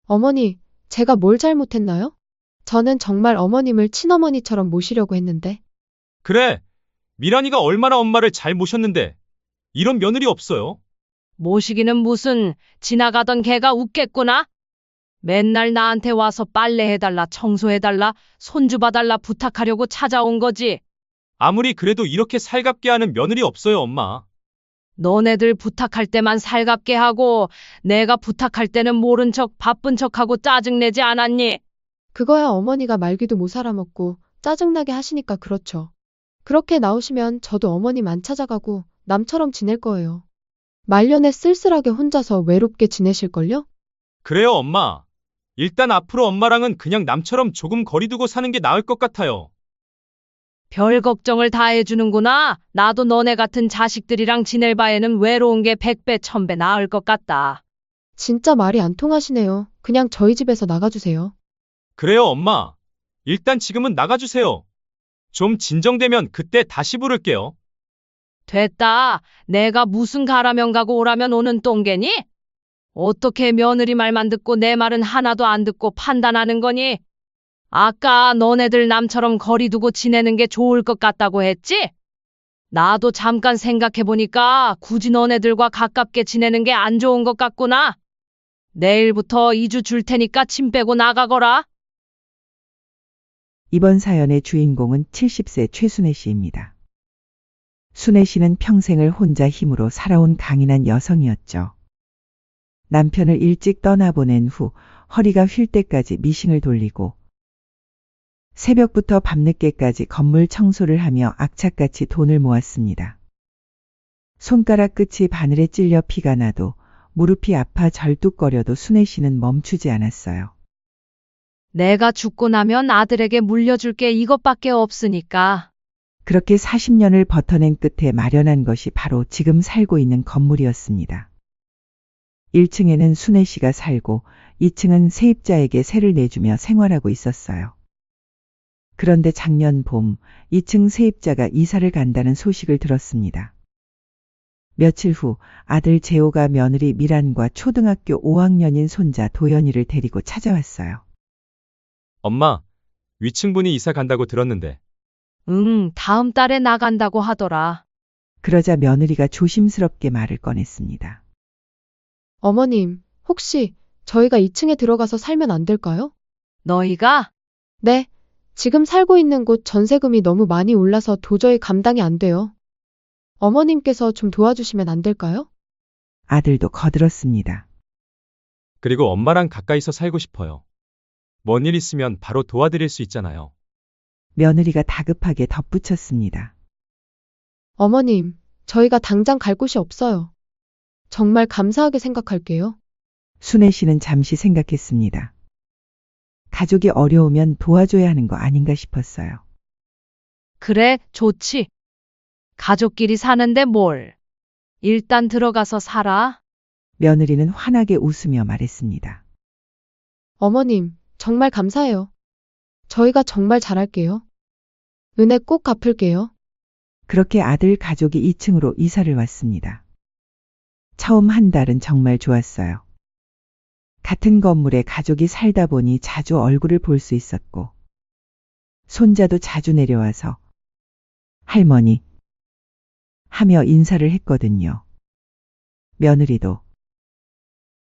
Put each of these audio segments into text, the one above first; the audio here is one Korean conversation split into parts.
어머니, 제가 뭘 잘못했나요? 저는 정말 어머님을 친어머니처럼 모시려고 했는데. 그래, 미란이가 얼마나 엄마를 잘 모셨는데 이런 며느리 없어요. 모시기는 무슨 지나가던 개가 웃겠구나. 맨날 나한테 와서 빨래해달라, 청소해달라, 손주 봐달라 부탁하려고 찾아온 거지. 아무리 그래도 이렇게 살갑게 하는 며느리 없어요, 엄마. 너네들 부탁할 때만 살갑게 하고 내가 부탁할 때는 모른 척 바쁜 척하고 짜증내지 않았니? 그거야 어머니가 말귀도 못 알아먹고 짜증나게 하시니까 그렇죠. 그렇게 나오시면 저도 어머님 안 찾아가고 남처럼 지낼 거예요. 말년에 쓸쓸하게 혼자서 외롭게 지내실걸요? 그래요, 엄마. 일단 앞으로 엄마랑은 그냥 남처럼 조금 거리 두고 사는 게 나을 것 같아요. 별 걱정을 다 해주는구나. 나도 너네 같은 자식들이랑 지낼 바에는 외로운 게 100배, 1000배 나을 것 같다. 진짜 말이 안 통하시네요. 그냥 저희 집에서 나가주세요. 그래요, 엄마. 일단 지금은 나가주세요. 좀 진정되면 그때 다시 부를게요. 됐다. 내가 무슨 가라면 가고 오라면 오는 똥개니? 어떻게 며느리 말만 듣고 내 말은 하나도 안 듣고 판단하는 거니? 아까 너네들 남처럼 거리 두고 지내는 게 좋을 것 같다고 했지? 나도 잠깐 생각해보니까 굳이 너네들과 가깝게 지내는 게 안 좋은 것 같구나. 내일부터 2주 줄 테니까 짐 빼고 나가거라. 이번 사연의 주인공은 70세 최순애 씨입니다. 순애 씨는 평생을 혼자 힘으로 살아온 강인한 여성이었죠. 남편을 일찍 떠나보낸 후 허리가 휠 때까지 미싱을 돌리고 새벽부터 밤늦게까지 건물 청소를 하며 악착같이 돈을 모았습니다. 손가락 끝이 바늘에 찔려 피가 나도 무릎이 아파 절뚝거려도 순애 씨는 멈추지 않았어요. 내가 죽고 나면 아들에게 물려줄 게 이것밖에 없으니까. 그렇게 40년을 버텨낸 끝에 마련한 것이 바로 지금 살고 있는 건물이었습니다. 1층에는 순애 씨가 살고 2층은 세입자에게 세를 내주며 생활하고 있었어요. 그런데 작년 봄 2층 세입자가 이사를 간다는 소식을 들었습니다. 며칠 후 아들 재호가 며느리 미란과 초등학교 5학년인 손자 도연이를 데리고 찾아왔어요. 엄마, 위층 분이 이사 간다고 들었는데. 응, 다음 달에 나간다고 하더라. 그러자 며느리가 조심스럽게 말을 꺼냈습니다. 어머님, 혹시 저희가 2층에 들어가서 살면 안 될까요? 너희가? 네. 지금 살고 있는 곳 전세금이 너무 많이 올라서 도저히 감당이 안 돼요. 어머님께서 좀 도와주시면 안 될까요? 아들도 거들었습니다. 그리고 엄마랑 가까이서 살고 싶어요. 뭔 일 있으면 바로 도와드릴 수 있잖아요. 며느리가 다급하게 덧붙였습니다. 어머님, 저희가 당장 갈 곳이 없어요. 정말 감사하게 생각할게요. 순애 씨는 잠시 생각했습니다. 가족이 어려우면 도와줘야 하는 거 아닌가 싶었어요. 그래, 좋지. 가족끼리 사는데 뭘. 일단 들어가서 살아. 며느리는 환하게 웃으며 말했습니다. 어머님, 정말 감사해요. 저희가 정말 잘할게요. 은혜 꼭 갚을게요. 그렇게 아들 가족이 2층으로 이사를 왔습니다. 처음 한 달은 정말 좋았어요. 같은 건물에 가족이 살다 보니 자주 얼굴을 볼 수 있었고, 손자도 자주 내려와서 할머니 하며 인사를 했거든요. 며느리도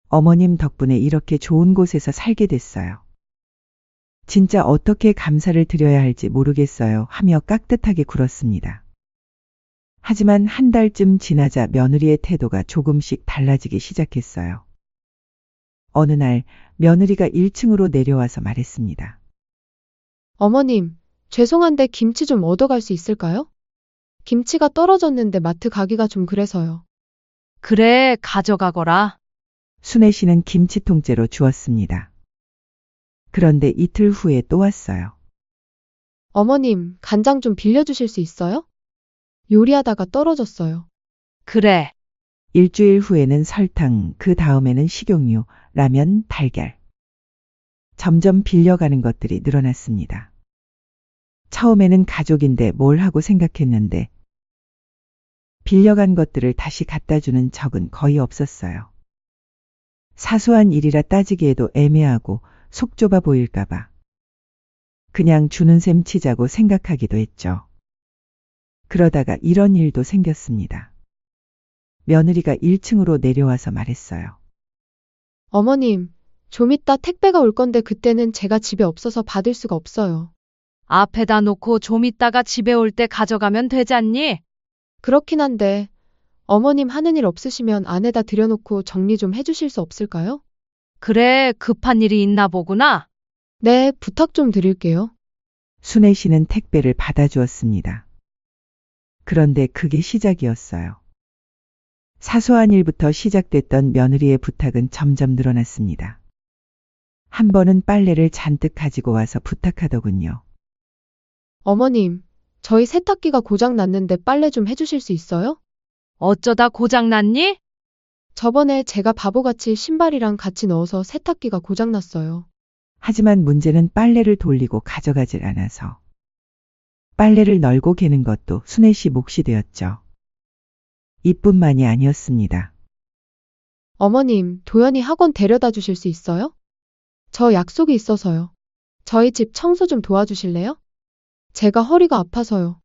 어머님 덕분에 이렇게 좋은 곳에서 살게 됐어요. 진짜 어떻게 감사를 드려야 할지 모르겠어요 하며 깍듯하게 굴었습니다. 하지만 한 달쯤 지나자 며느리의 태도가 조금씩 달라지기 시작했어요. 어느 날 며느리가 1층으로 내려와서 말했습니다. 어머님, 죄송한데 김치 좀 얻어갈 수 있을까요? 김치가 떨어졌는데 마트 가기가 좀 그래서요. 그래, 가져가거라. 순애 씨는 김치통째로 주었습니다. 그런데 이틀 후에 또 왔어요. 어머님, 간장 좀 빌려주실 수 있어요? 요리하다가 떨어졌어요. 그래. 일주일 후에는 설탕, 그 다음에는 식용유, 라면, 달걀. 점점 빌려가는 것들이 늘어났습니다. 처음에는 가족인데 뭘 하고 생각했는데 빌려간 것들을 다시 갖다 주는 적은 거의 없었어요. 사소한 일이라 따지기에도 애매하고 속 좁아 보일까봐. 그냥 주는 셈 치자고 생각하기도 했죠. 그러다가 이런 일도 생겼습니다. 며느리가 1층으로 내려와서 말했어요. 어머님, 좀 이따 택배가 올 건데 그때는 제가 집에 없어서 받을 수가 없어요. 앞에다 놓고 좀 있다가 집에 올 때 가져가면 되잖니? 그렇긴 한데, 어머님 하는 일 없으시면 안에다 들여놓고 정리 좀 해주실 수 없을까요? 그래, 급한 일이 있나 보구나. 네, 부탁 좀 드릴게요. 순애 씨는 택배를 받아주었습니다. 그런데 그게 시작이었어요. 사소한 일부터 시작됐던 며느리의 부탁은 점점 늘어났습니다. 한 번은 빨래를 잔뜩 가지고 와서 부탁하더군요. 어머님, 저희 세탁기가 고장 났는데 빨래 좀 해주실 수 있어요? 어쩌다 고장났니? 저번에 제가 바보같이 신발이랑 같이 넣어서 세탁기가 고장 났어요. 하지만 문제는 빨래를 돌리고 가져가질 않아서. 빨래를 널고 개는 것도 순애 씨 몫이 되었죠. 이뿐만이 아니었습니다. 어머님, 도연이 학원 데려다 주실 수 있어요? 저 약속이 있어서요. 저희 집 청소 좀 도와주실래요? 제가 허리가 아파서요.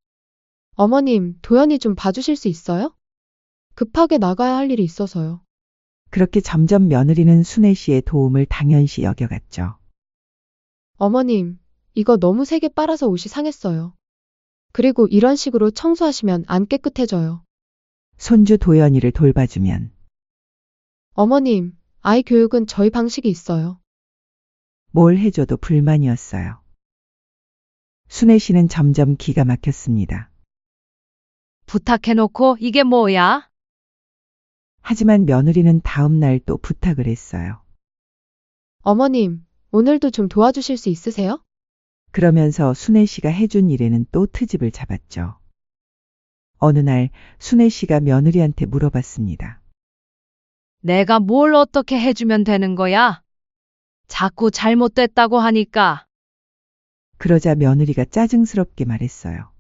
어머님, 도연이 좀 봐주실 수 있어요? 급하게 나가야 할 일이 있어서요. 그렇게 점점 며느리는 순애 씨의 도움을 당연시 여겨갔죠. 어머님, 이거 너무 세게 빨아서 옷이 상했어요. 그리고 이런 식으로 청소하시면 안 깨끗해져요. 손주 도연이를 돌봐주면 어머님, 아이 교육은 저희 방식이 있어요. 뭘 해줘도 불만이었어요. 순애 씨는 점점 기가 막혔습니다. 부탁해놓고 이게 뭐야? 하지만 며느리는 다음 날 또 부탁을 했어요. 어머님, 오늘도 좀 도와주실 수 있으세요? 그러면서 순애 씨가 해준 일에는 또 트집을 잡았죠. 어느 날 순애 씨가 며느리한테 물어봤습니다. 내가 뭘 어떻게 해주면 되는 거야? 자꾸 잘못됐다고 하니까. 그러자 며느리가 짜증스럽게 말했어요.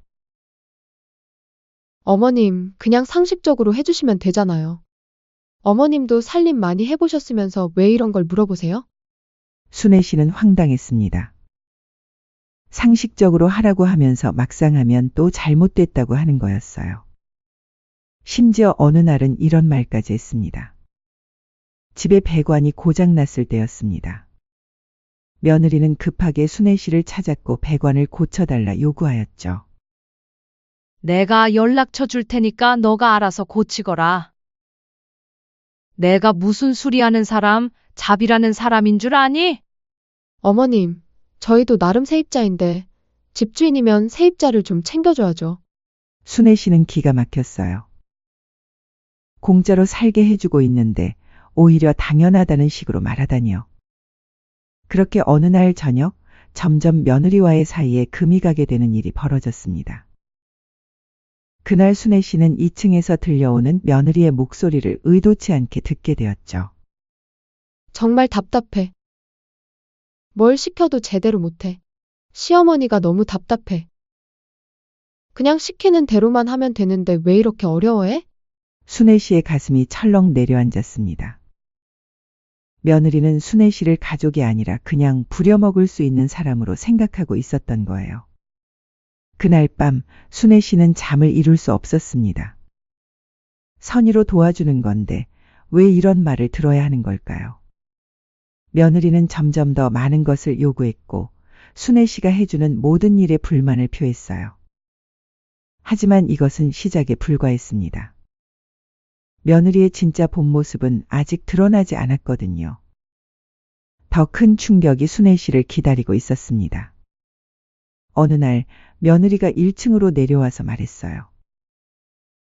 어머님, 그냥 상식적으로 해주시면 되잖아요. 어머님도 살림 많이 해보셨으면서 왜 이런 걸 물어보세요? 순애 씨는 황당했습니다. 상식적으로 하라고 하면서 막상 하면 또 잘못됐다고 하는 거였어요. 심지어 어느 날은 이런 말까지 했습니다. 집에 배관이 고장났을 때였습니다. 며느리는 급하게 순애 씨를 찾았고 배관을 고쳐달라 요구하였죠. 내가 연락처 줄 테니까 너가 알아서 고치거라. 내가 무슨 수리하는 사람, 잡이라는 사람인 줄 아니? 어머님, 저희도 나름 세입자인데 집주인이면 세입자를 좀 챙겨줘야죠. 순애 씨는 기가 막혔어요. 공짜로 살게 해주고 있는데 오히려 당연하다는 식으로 말하다니요. 그렇게 어느 날 저녁 점점 며느리와의 사이에 금이 가게 되는 일이 벌어졌습니다. 그날 순애 씨는 2층에서 들려오는 며느리의 목소리를 의도치 않게 듣게 되었죠. 정말 답답해. 뭘 시켜도 제대로 못해. 시어머니가 너무 답답해. 그냥 시키는 대로만 하면 되는데 왜 이렇게 어려워해? 순애 씨의 가슴이 철렁 내려앉았습니다. 며느리는 순애 씨를 가족이 아니라 그냥 부려먹을 수 있는 사람으로 생각하고 있었던 거예요. 그날 밤 순애 씨는 잠을 이룰 수 없었습니다. 선의로 도와주는 건데 왜 이런 말을 들어야 하는 걸까요? 며느리는 점점 더 많은 것을 요구했고 순애 씨가 해주는 모든 일에 불만을 표했어요. 하지만 이것은 시작에 불과했습니다. 며느리의 진짜 본 모습은 아직 드러나지 않았거든요. 더 큰 충격이 순애 씨를 기다리고 있었습니다. 어느 날 며느리가 1층으로 내려와서 말했어요.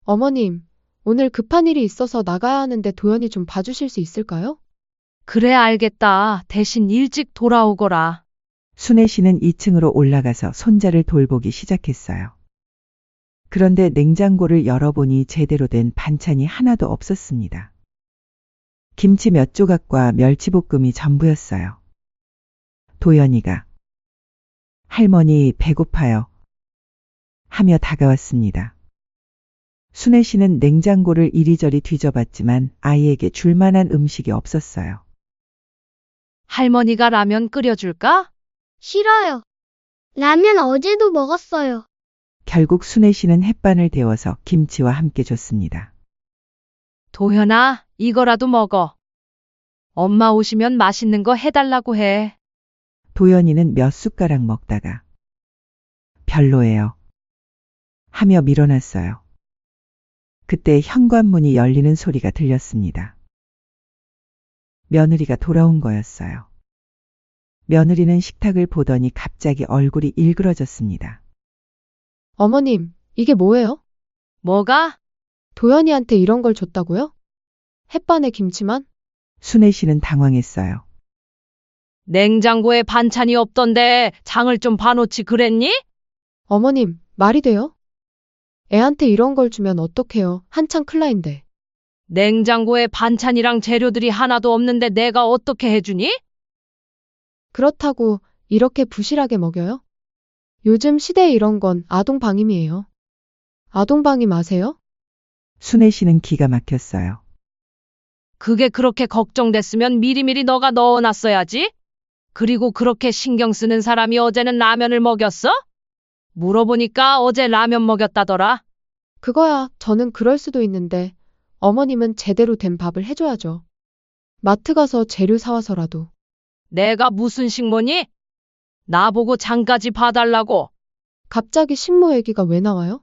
어머님, 오늘 급한 일이 있어서 나가야 하는데 도연이 좀 봐주실 수 있을까요? 그래 알겠다. 대신 일찍 돌아오거라. 순애 씨는 2층으로 올라가서 손자를 돌보기 시작했어요. 그런데 냉장고를 열어보니 제대로 된 반찬이 하나도 없었습니다. 김치 몇 조각과 멸치볶음이 전부였어요. 도연이가 할머니 배고파요 하며 다가왔습니다. 순애 씨는 냉장고를 이리저리 뒤져봤지만 아이에게 줄 만한 음식이 없었어요. 할머니가 라면 끓여줄까? 싫어요. 라면 어제도 먹었어요. 결국 순애 씨는 햇반을 데워서 김치와 함께 줬습니다. 도현아, 이거라도 먹어. 엄마 오시면 맛있는 거 해달라고 해. 도연이는 몇 숟가락 먹다가 별로예요. 하며 밀어놨어요. 그때 현관문이 열리는 소리가 들렸습니다. 며느리가 돌아온 거였어요. 며느리는 식탁을 보더니 갑자기 얼굴이 일그러졌습니다. 어머님, 이게 뭐예요? 뭐가? 도연이한테 이런 걸 줬다고요? 햇반에 김치만? 순애 씨는 당황했어요. 냉장고에 반찬이 없던데 장을 좀 봐놓지 그랬니? 어머님, 말이 돼요? 애한테 이런 걸 주면 어떡해요? 한창 클라인데. 냉장고에 반찬이랑 재료들이 하나도 없는데 내가 어떻게 해주니? 그렇다고 이렇게 부실하게 먹여요? 요즘 시대에 이런 건 아동방임이에요. 아동방임 아세요? 순애 씨는 기가 막혔어요. 그게 그렇게 걱정됐으면 미리미리 너가 넣어놨어야지. 그리고 그렇게 신경 쓰는 사람이 어제는 라면을 먹였어? 물어보니까 어제 라면 먹였다더라. 그거야 저는 그럴 수도 있는데 어머님은 제대로 된 밥을 해줘야죠. 마트 가서 재료 사와서라도. 내가 무슨 식모니? 나보고 장까지 봐달라고. 갑자기 식모 얘기가 왜 나와요?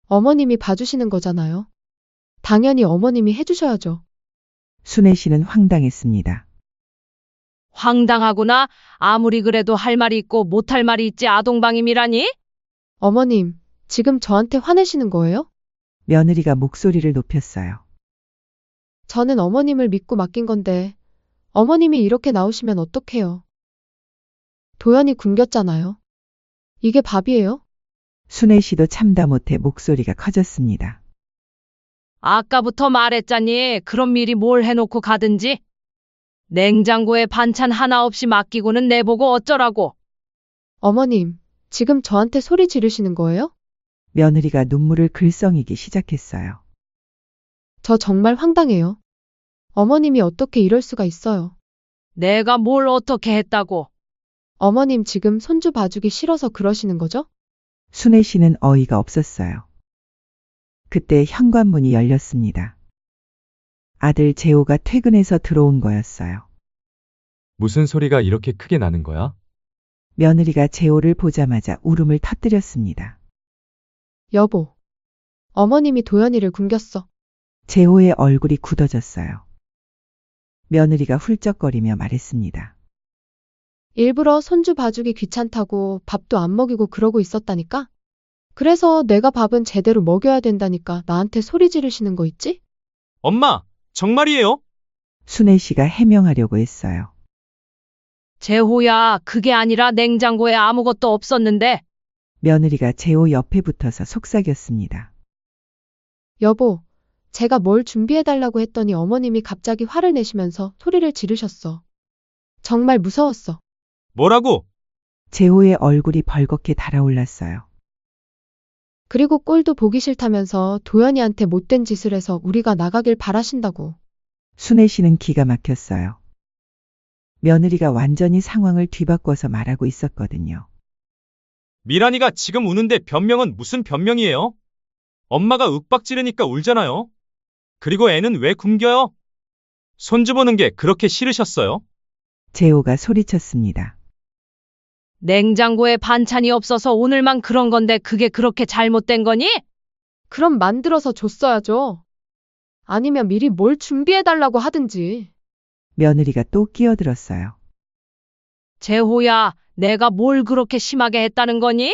어머님이 봐주시는 거잖아요. 당연히 어머님이 해주셔야죠. 순애 씨는 황당했습니다. 황당하구나. 아무리 그래도 할 말이 있고 못할 말이 있지 아동방임이라니? 어머님, 지금 저한테 화내시는 거예요? 며느리가 목소리를 높였어요. 저는 어머님을 믿고 맡긴 건데 어머님이 이렇게 나오시면 어떡해요? 도연이 굶겼잖아요. 이게 밥이에요? 순애 씨도 참다 못해 목소리가 커졌습니다. 아까부터 말했잖니. 그럼 미리 뭘 해놓고 가든지. 냉장고에 반찬 하나 없이 맡기고는 내보고 어쩌라고. 어머님, 지금 저한테 소리 지르시는 거예요? 며느리가 눈물을 글썽이기 시작했어요. 저 정말 황당해요. 어머님이 어떻게 이럴 수가 있어요? 내가 뭘 어떻게 했다고. 어머님 지금 손주 봐주기 싫어서 그러시는 거죠? 순애 씨는 어이가 없었어요. 그때 현관문이 열렸습니다. 아들 재호가 퇴근해서 들어온 거였어요. 무슨 소리가 이렇게 크게 나는 거야? 며느리가 재호를 보자마자 울음을 터뜨렸습니다. 여보, 어머님이 도연이를 굶겼어. 재호의 얼굴이 굳어졌어요. 며느리가 훌쩍거리며 말했습니다. 일부러 손주 봐주기 귀찮다고 밥도 안 먹이고 그러고 있었다니까? 그래서 내가 밥은 제대로 먹여야 된다니까 나한테 소리 지르시는 거 있지? 엄마, 정말이에요? 순애 씨가 해명하려고 했어요. 재호야, 그게 아니라 냉장고에 아무것도 없었는데. 며느리가 재호 옆에 붙어서 속삭였습니다. 여보, 제가 뭘 준비해달라고 했더니 어머님이 갑자기 화를 내시면서 소리를 지르셨어. 정말 무서웠어. 뭐라고? 재호의 얼굴이 벌겋게 달아올랐어요. 그리고 꼴도 보기 싫다면서 도연이한테 못된 짓을 해서 우리가 나가길 바라신다고. 순애 씨는 기가 막혔어요. 며느리가 완전히 상황을 뒤바꿔서 말하고 있었거든요. 미란이가 지금 우는데 변명은 무슨 변명이에요? 엄마가 윽박 지르니까 울잖아요. 그리고 애는 왜 굶겨요? 손주 보는 게 그렇게 싫으셨어요? 재호가 소리쳤습니다. 냉장고에 반찬이 없어서 오늘만 그런 건데 그게 그렇게 잘못된 거니? 그럼 만들어서 줬어야죠. 아니면 미리 뭘 준비해달라고 하든지. 며느리가 또 끼어들었어요. 재호야, 내가 뭘 그렇게 심하게 했다는 거니?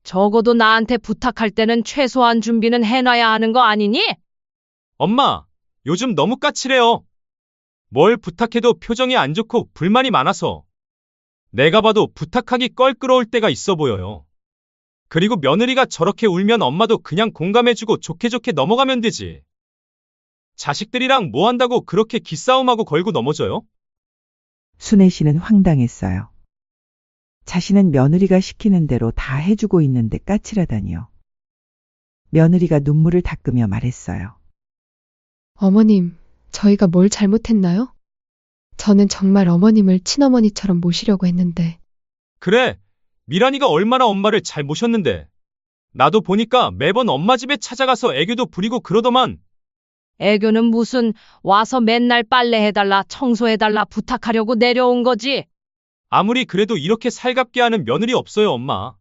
적어도 나한테 부탁할 때는 최소한 준비는 해놔야 하는 거 아니니? 엄마, 요즘 너무 까칠해요. 뭘 부탁해도 표정이 안 좋고 불만이 많아서. 내가 봐도 부탁하기 껄끄러울 때가 있어 보여요. 그리고 며느리가 저렇게 울면 엄마도 그냥 공감해주고 좋게 좋게 넘어가면 되지. 자식들이랑 뭐 한다고 그렇게 기싸움하고 걸고 넘어져요? 순애 씨는 황당했어요. 자신은 며느리가 시키는 대로 다 해주고 있는데 까칠하다니요. 며느리가 눈물을 닦으며 말했어요. 어머님, 저희가 뭘 잘못했나요? 저는 정말 어머님을 친어머니처럼 모시려고 했는데 그래, 미란이가 얼마나 엄마를 잘 모셨는데. 나도 보니까 매번 엄마 집에 찾아가서 애교도 부리고 그러더만. 애교는 무슨 와서 맨날 빨래해달라, 청소해달라 부탁하려고 내려온 거지. 아무리 그래도 이렇게 살갑게 하는 며느리 없어요, 엄마.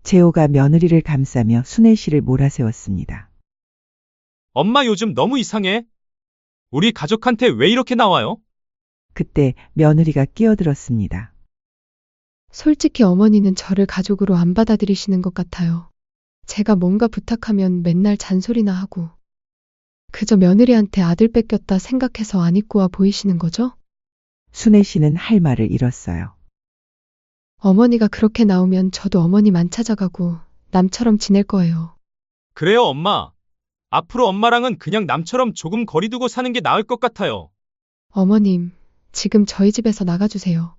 재호가 며느리를 감싸며 순애 씨를 몰아세웠습니다. 엄마 요즘 너무 이상해. 우리 가족한테 왜 이렇게 나와요? 그때 며느리가 끼어들었습니다. 솔직히 어머니는 저를 가족으로 안 받아들이시는 것 같아요. 제가 뭔가 부탁하면 맨날 잔소리나 하고 그저 며느리한테 아들 뺏겼다 생각해서 안 입고 와 보이시는 거죠? 순애 씨는 할 말을 잃었어요. 어머니가 그렇게 나오면 저도 어머님 안 찾아가고 남처럼 지낼 거예요. 그래요, 엄마. 앞으로 엄마랑은 그냥 남처럼 조금 거리 두고 사는 게 나을 것 같아요. 어머님, 지금 저희 집에서 나가주세요.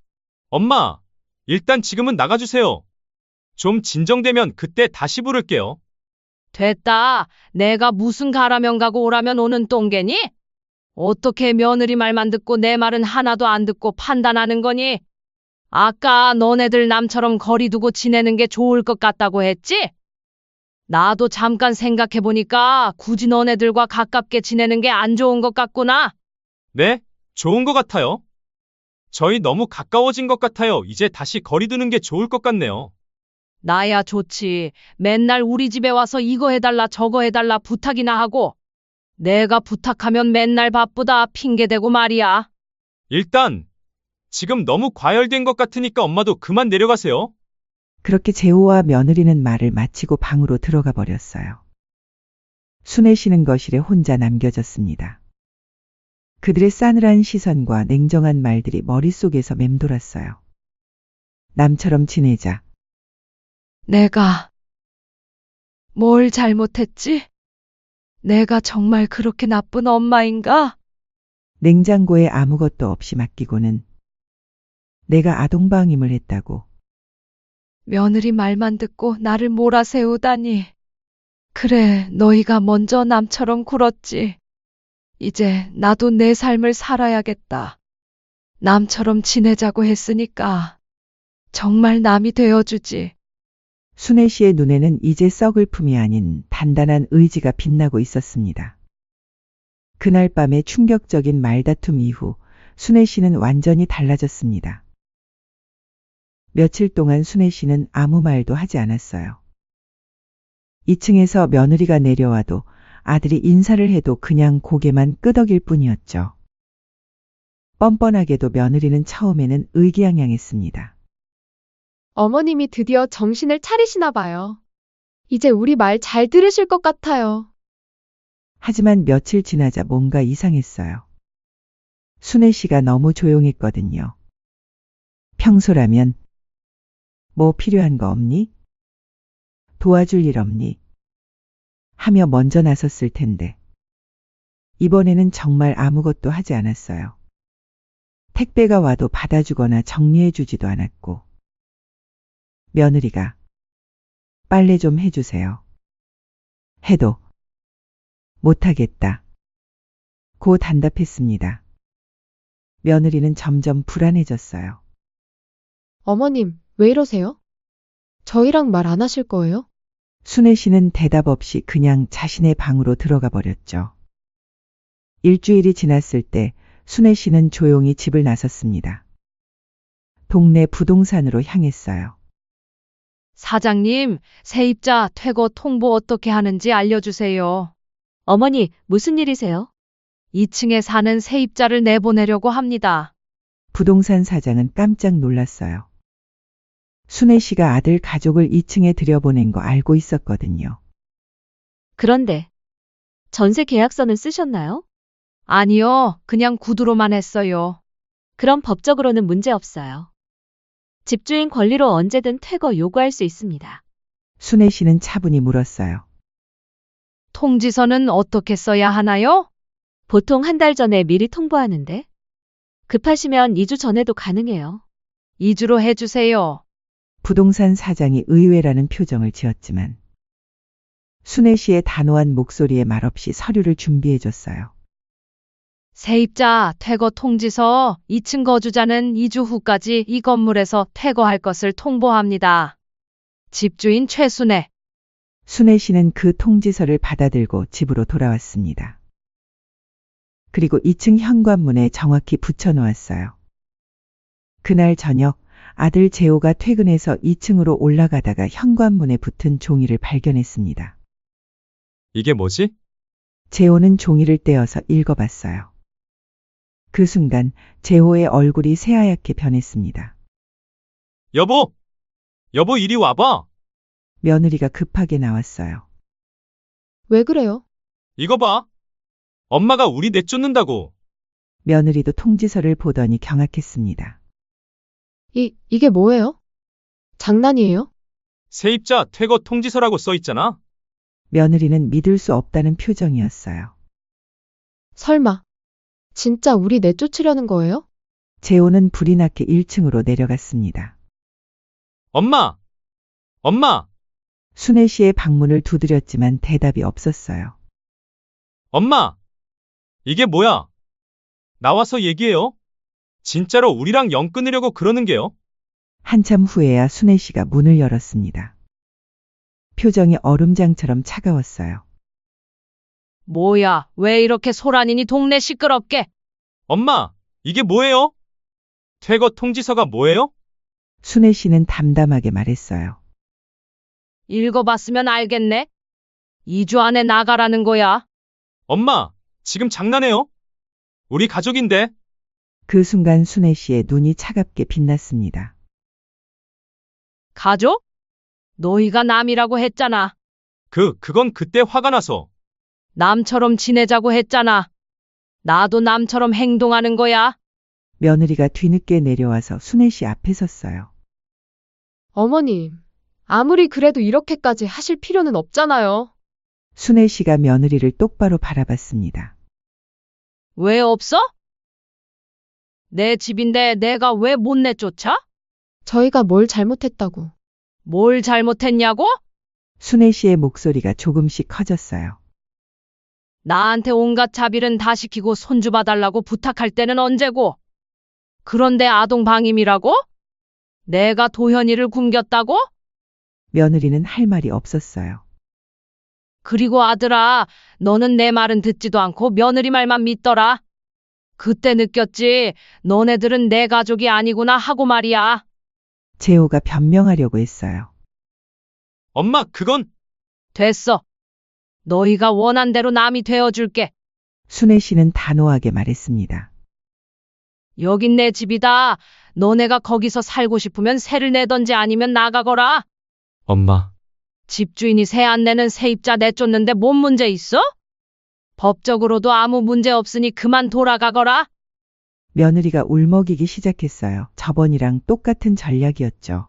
엄마, 일단 지금은 나가주세요. 좀 진정되면 그때 다시 부를게요. 됐다. 내가 무슨 가라면 가고 오라면 오는 똥개니? 어떻게 며느리 말만 듣고 내 말은 하나도 안 듣고 판단하는 거니? 아까 너네들 남처럼 거리 두고 지내는 게 좋을 것 같다고 했지? 나도 잠깐 생각해보니까 굳이 너네들과 가깝게 지내는 게 안 좋은 것 같구나. 네? 좋은 것 같아요. 저희 너무 가까워진 것 같아요. 이제 다시 거리 두는 게 좋을 것 같네요. 나야 좋지. 맨날 우리 집에 와서 이거 해달라 저거 해달라 부탁이나 하고. 내가 부탁하면 맨날 바쁘다 핑계대고 말이야. 일단 지금 너무 과열된 것 같으니까 엄마도 그만 내려가세요. 그렇게 재호와 며느리는 말을 마치고 방으로 들어가 버렸어요. 순애 씨는 거실에 혼자 남겨졌습니다. 그들의 싸늘한 시선과 냉정한 말들이 머릿속에서 맴돌았어요. 남처럼 지내자. 내가 뭘 잘못했지? 내가 정말 그렇게 나쁜 엄마인가? 냉장고에 아무것도 없이 맡기고는 내가 아동방임을 했다고. 며느리 말만 듣고 나를 몰아세우다니. 그래, 너희가 먼저 남처럼 굴었지. 이제 나도 내 삶을 살아야겠다. 남처럼 지내자고 했으니까 정말 남이 되어주지. 순애 씨의 눈에는 이제 썩을 품이 아닌 단단한 의지가 빛나고 있었습니다. 그날 밤의 충격적인 말다툼 이후 순애 씨는 완전히 달라졌습니다. 며칠 동안 순애 씨는 아무 말도 하지 않았어요. 2층에서 며느리가 내려와도 아들이 인사를 해도 그냥 고개만 끄덕일 뿐이었죠. 뻔뻔하게도 며느리는 처음에는 의기양양했습니다. 어머님이 드디어 정신을 차리시나 봐요. 이제 우리 말 잘 들으실 것 같아요. 하지만 며칠 지나자 뭔가 이상했어요. 순애 씨가 너무 조용했거든요. 평소라면 뭐 필요한 거 없니? 도와줄 일 없니? 하며 먼저 나섰을 텐데. 이번에는 정말 아무것도 하지 않았어요. 택배가 와도 받아주거나 정리해주지도 않았고. 며느리가 빨래 좀 해주세요. 해도 못하겠다. 고 단답했습니다. 며느리는 점점 불안해졌어요. 어머님, 왜 이러세요? 저희랑 말 안 하실 거예요? 순애 씨는 대답 없이 그냥 자신의 방으로 들어가 버렸죠. 일주일이 지났을 때 순애 씨는 조용히 집을 나섰습니다. 동네 부동산으로 향했어요. 사장님, 세입자 퇴거 통보 어떻게 하는지 알려주세요. 어머니, 무슨 일이세요? 2층에 사는 세입자를 내보내려고 합니다. 부동산 사장은 깜짝 놀랐어요. 순애 씨가 아들 가족을 2층에 들여보낸 거 알고 있었거든요. 그런데 전세 계약서는 쓰셨나요? 아니요, 그냥 구두로만 했어요. 그럼 법적으로는 문제 없어요. 집주인 권리로 언제든 퇴거 요구할 수 있습니다. 순애 씨는 차분히 물었어요. 통지서는 어떻게 써야 하나요? 보통 한 달 전에 미리 통보하는데 급하시면 2주 전에도 가능해요. 2주로 해주세요. 부동산 사장이 의외라는 표정을 지었지만 순애 씨의 단호한 목소리에 말없이 서류를 준비해 줬어요. 세입자 퇴거 통지서 2층 거주자는 2주 후까지 이 건물에서 퇴거할 것을 통보합니다. 집주인 최순애. 순애 씨는 그 통지서를 받아들고 집으로 돌아왔습니다. 그리고 2층 현관문에 정확히 붙여 놓았어요. 그날 저녁 아들 재호가 퇴근해서 2층으로 올라가다가 현관문에 붙은 종이를 발견했습니다. 이게 뭐지? 재호는 종이를 떼어서 읽어봤어요. 그 순간 재호의 얼굴이 새하얗게 변했습니다. 여보! 여보, 이리 와봐! 며느리가 급하게 나왔어요. 왜 그래요? 이거 봐! 엄마가 우리 내쫓는다고! 며느리도 통지서를 보더니 경악했습니다. 이게 뭐예요? 장난이에요? 세입자 퇴거 통지서라고 써 있잖아? 며느리는 믿을 수 없다는 표정이었어요. 설마. 진짜 우리 내쫓으려는 거예요? 재호는 불이 나게 1층으로 내려갔습니다. 엄마! 엄마! 순애 씨의 방문을 두드렸지만 대답이 없었어요. 엄마! 이게 뭐야? 나와서 얘기해요. 진짜로 우리랑 영 끊으려고 그러는 게요? 한참 후에야 순애 씨가 문을 열었습니다. 표정이 얼음장처럼 차가웠어요. 뭐야, 왜 이렇게 소란이니 동네 시끄럽게? 엄마! 이게 뭐예요? 퇴거 통지서가 뭐예요? 순애 씨는 담담하게 말했어요. 읽어봤으면 알겠네. 2주 안에 나가라는 거야. 엄마! 지금 장난해요? 우리 가족인데? 그 순간 순애 씨의 눈이 차갑게 빛났습니다. 가족? 너희가 남이라고 했잖아. 그건 그때 화가 나서. 남처럼 지내자고 했잖아. 나도 남처럼 행동하는 거야. 며느리가 뒤늦게 내려와서 순애 씨 앞에 섰어요. 어머님, 아무리 그래도 이렇게까지 하실 필요는 없잖아요. 순애 씨가 며느리를 똑바로 바라봤습니다. 왜 없어? 내 집인데 내가 왜 못 내쫓아? 저희가 뭘 잘못했다고. 뭘 잘못했냐고? 순애 씨의 목소리가 조금씩 커졌어요. 나한테 온갖 자비는 다 시키고 손주 봐달라고 부탁할 때는 언제고? 그런데 아동 방임이라고? 내가 도현이를 굶겼다고? 며느리는 할 말이 없었어요. 그리고 아들아, 너는 내 말은 듣지도 않고 며느리 말만 믿더라. 그때 느꼈지. 너네들은 내 가족이 아니구나 하고 말이야. 재호가 변명하려고 했어요. 엄마, 그건 됐어. 너희가 원한 대로 남이 되어줄게. 순애 씨는 단호하게 말했습니다. 여긴 내 집이다. 너네가 거기서 살고 싶으면 세를 내던지 아니면 나가거라. 엄마. 집주인이 세 안 내는 세입자 내쫓는데 뭔 문제 있어? 법적으로도 아무 문제 없으니 그만 돌아가거라. 며느리가 울먹이기 시작했어요. 저번이랑 똑같은 전략이었죠.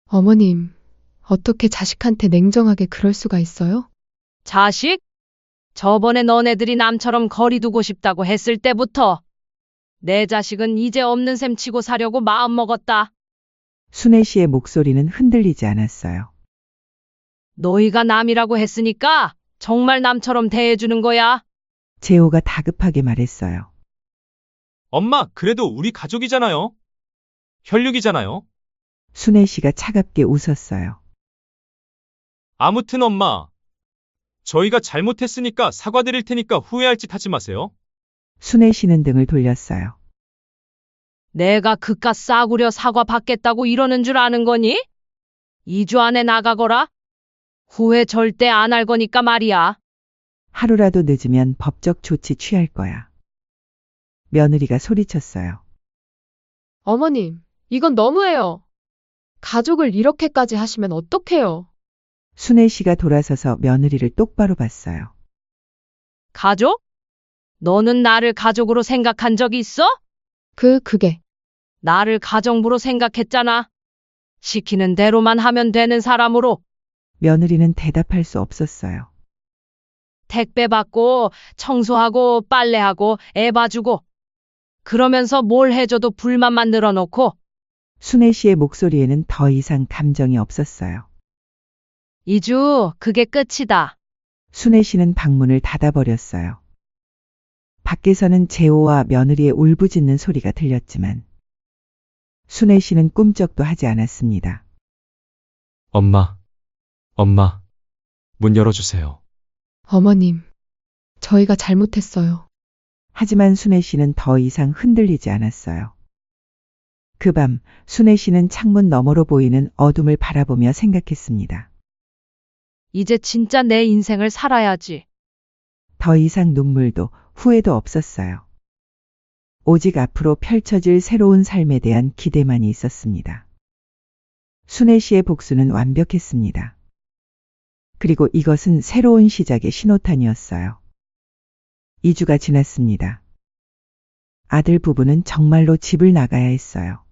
어머님, 어떻게 자식한테 냉정하게 그럴 수가 있어요? 자식? 저번에 너네들이 남처럼 거리 두고 싶다고 했을 때부터 내 자식은 이제 없는 셈 치고 사려고 마음먹었다. 순애 씨의 목소리는 흔들리지 않았어요. 너희가 남이라고 했으니까 정말 남처럼 대해주는 거야. 재호가 다급하게 말했어요. 엄마, 그래도 우리 가족이잖아요. 혈육이잖아요. 순애 씨가 차갑게 웃었어요. 아무튼 엄마. 저희가 잘못했으니까 사과드릴 테니까 후회할 짓 하지 마세요. 순애 씨는 등을 돌렸어요. 내가 그깟 싸구려 사과 받겠다고 이러는 줄 아는 거니? 2주 안에 나가거라. 후회 절대 안 할 거니까 말이야. 하루라도 늦으면 법적 조치 취할 거야. 며느리가 소리쳤어요. 어머님, 이건 너무해요. 가족을 이렇게까지 하시면 어떡해요? 순애 씨가 돌아서서 며느리를 똑바로 봤어요. 가족? 너는 나를 가족으로 생각한 적이 있어? 그게. 나를 가정부로 생각했잖아. 시키는 대로만 하면 되는 사람으로. 며느리는 대답할 수 없었어요. 택배 받고 청소하고 빨래하고 애 봐주고 그러면서 뭘 해줘도 불만만 늘어놓고 순애 씨의 목소리에는 더 이상 감정이 없었어요. 2주 그게 끝이다. 순애 씨는 방문을 닫아버렸어요. 밖에서는 재호와 며느리의 울부짖는 소리가 들렸지만 순애 씨는 꿈쩍도 하지 않았습니다. 엄마, 문 열어주세요. 어머님, 저희가 잘못했어요. 하지만 순애 씨는 더 이상 흔들리지 않았어요. 그 밤 순애 씨는 창문 너머로 보이는 어둠을 바라보며 생각했습니다. 이제 진짜 내 인생을 살아야지. 더 이상 눈물도 후회도 없었어요. 오직 앞으로 펼쳐질 새로운 삶에 대한 기대만이 있었습니다. 순애 씨의 복수는 완벽했습니다. 그리고 이것은 새로운 시작의 신호탄이었어요. 2주가 지났습니다. 아들 부부는 정말로 집을 나가야 했어요.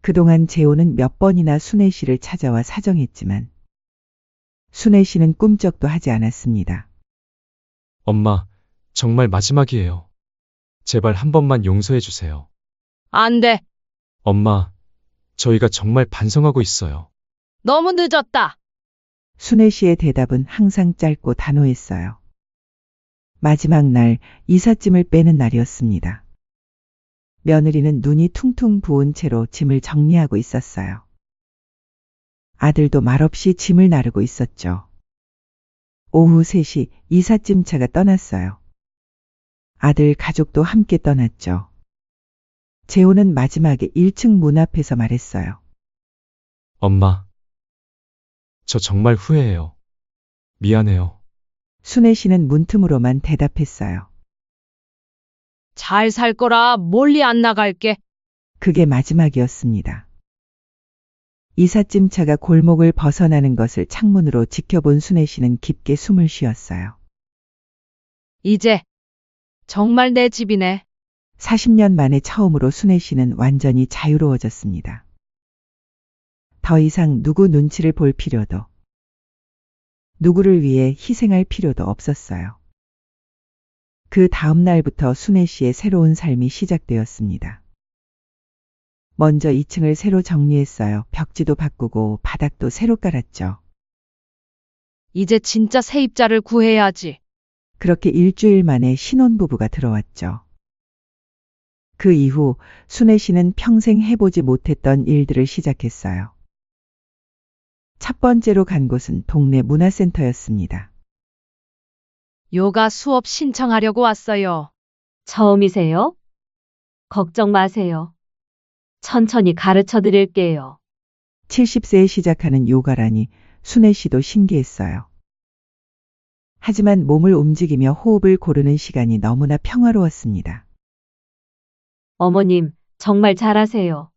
그동안 재호는 몇 번이나 순애 씨를 찾아와 사정했지만 순애 씨는 꿈쩍도 하지 않았습니다. 엄마, 정말 마지막이에요. 제발 한 번만 용서해 주세요. 안 돼. 엄마, 저희가 정말 반성하고 있어요. 너무 늦었다. 순애 씨의 대답은 항상 짧고 단호했어요. 마지막 날 이삿짐을 빼는 날이었습니다. 며느리는 눈이 퉁퉁 부은 채로 짐을 정리하고 있었어요. 아들도 말없이 짐을 나르고 있었죠. 오후 3시 이삿짐차가 떠났어요. 아들 가족도 함께 떠났죠. 재호는 마지막에 1층 문 앞에서 말했어요. 엄마, 저 정말 후회해요. 미안해요. 순애 씨는 문틈으로만 대답했어요. 잘 살 거라 멀리 안 나갈게. 그게 마지막이었습니다. 이삿짐차가 골목을 벗어나는 것을 창문으로 지켜본 순애 씨는 깊게 숨을 쉬었어요. 이제 정말 내 집이네. 40년 만에 처음으로 순애 씨는 완전히 자유로워졌습니다. 더 이상 누구 눈치를 볼 필요도, 누구를 위해 희생할 필요도 없었어요. 그 다음 날부터 순애 씨의 새로운 삶이 시작되었습니다. 먼저 2층을 새로 정리했어요. 벽지도 바꾸고 바닥도 새로 깔았죠. 이제 진짜 세입자를 구해야지. 그렇게 일주일 만에 신혼부부가 들어왔죠. 그 이후 순애 씨는 평생 해보지 못했던 일들을 시작했어요. 첫 번째로 간 곳은 동네 문화센터였습니다. 요가 수업 신청하려고 왔어요. 처음이세요? 걱정 마세요. 천천히 가르쳐 드릴게요. 70세에 시작하는 요가라니 순애 씨도 신기했어요. 하지만 몸을 움직이며 호흡을 고르는 시간이 너무나 평화로웠습니다. 어머님, 정말 잘하세요.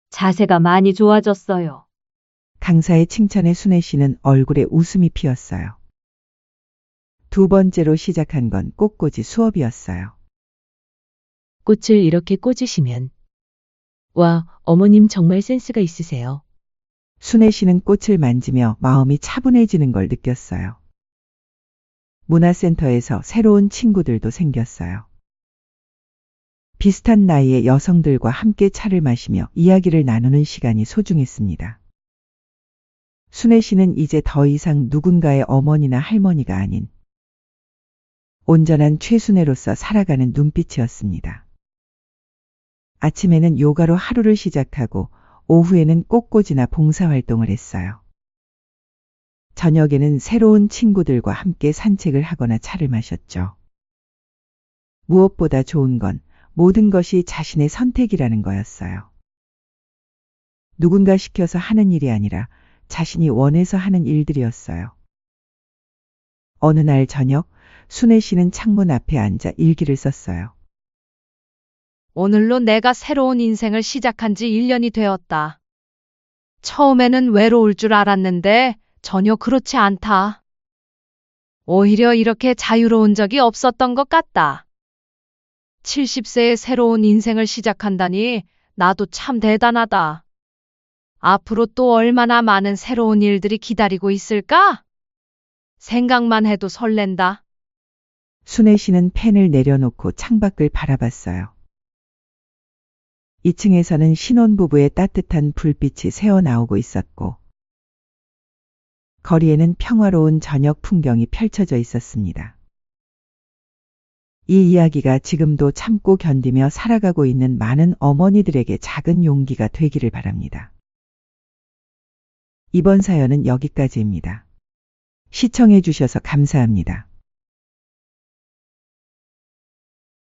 자세가 많이 좋아졌어요. 강사의 칭찬에 순애 씨는 얼굴에 웃음이 피었어요. 두 번째로 시작한 건 꽃꽂이 수업이었어요. 꽃을 이렇게 꽂으시면. 와, 어머님 정말 센스가 있으세요. 순애 씨는 꽃을 만지며 마음이 차분해지는 걸 느꼈어요. 문화센터에서 새로운 친구들도 생겼어요. 비슷한 나이의 여성들과 함께 차를 마시며 이야기를 나누는 시간이 소중했습니다. 순애 씨는 이제 더 이상 누군가의 어머니나 할머니가 아닌 온전한 최순애로서 살아가는 눈빛이었습니다. 아침에는 요가로 하루를 시작하고 오후에는 꽃꽂이나 봉사활동을 했어요. 저녁에는 새로운 친구들과 함께 산책을 하거나 차를 마셨죠. 무엇보다 좋은 건 모든 것이 자신의 선택이라는 거였어요. 누군가 시켜서 하는 일이 아니라 자신이 원해서 하는 일들이었어요. 어느 날 저녁, 순애 씨는 창문 앞에 앉아 일기를 썼어요. 오늘로 내가 새로운 인생을 시작한 지 1년이 되었다. 처음에는 외로울 줄 알았는데 전혀 그렇지 않다. 오히려 이렇게 자유로운 적이 없었던 것 같다. 70세에 새로운 인생을 시작한다니 나도 참 대단하다. 앞으로 또 얼마나 많은 새로운 일들이 기다리고 있을까? 생각만 해도 설렌다. 순애 씨는 펜을 내려놓고 창밖을 바라봤어요. 2층에서는 신혼부부의 따뜻한 불빛이 새어나오고 있었고 거리에는 평화로운 저녁 풍경이 펼쳐져 있었습니다. 이 이야기가 지금도 참고 견디며 살아가고 있는 많은 어머니들에게 작은 용기가 되기를 바랍니다. 이번 사연은 여기까지입니다. 시청해 주셔서 감사합니다.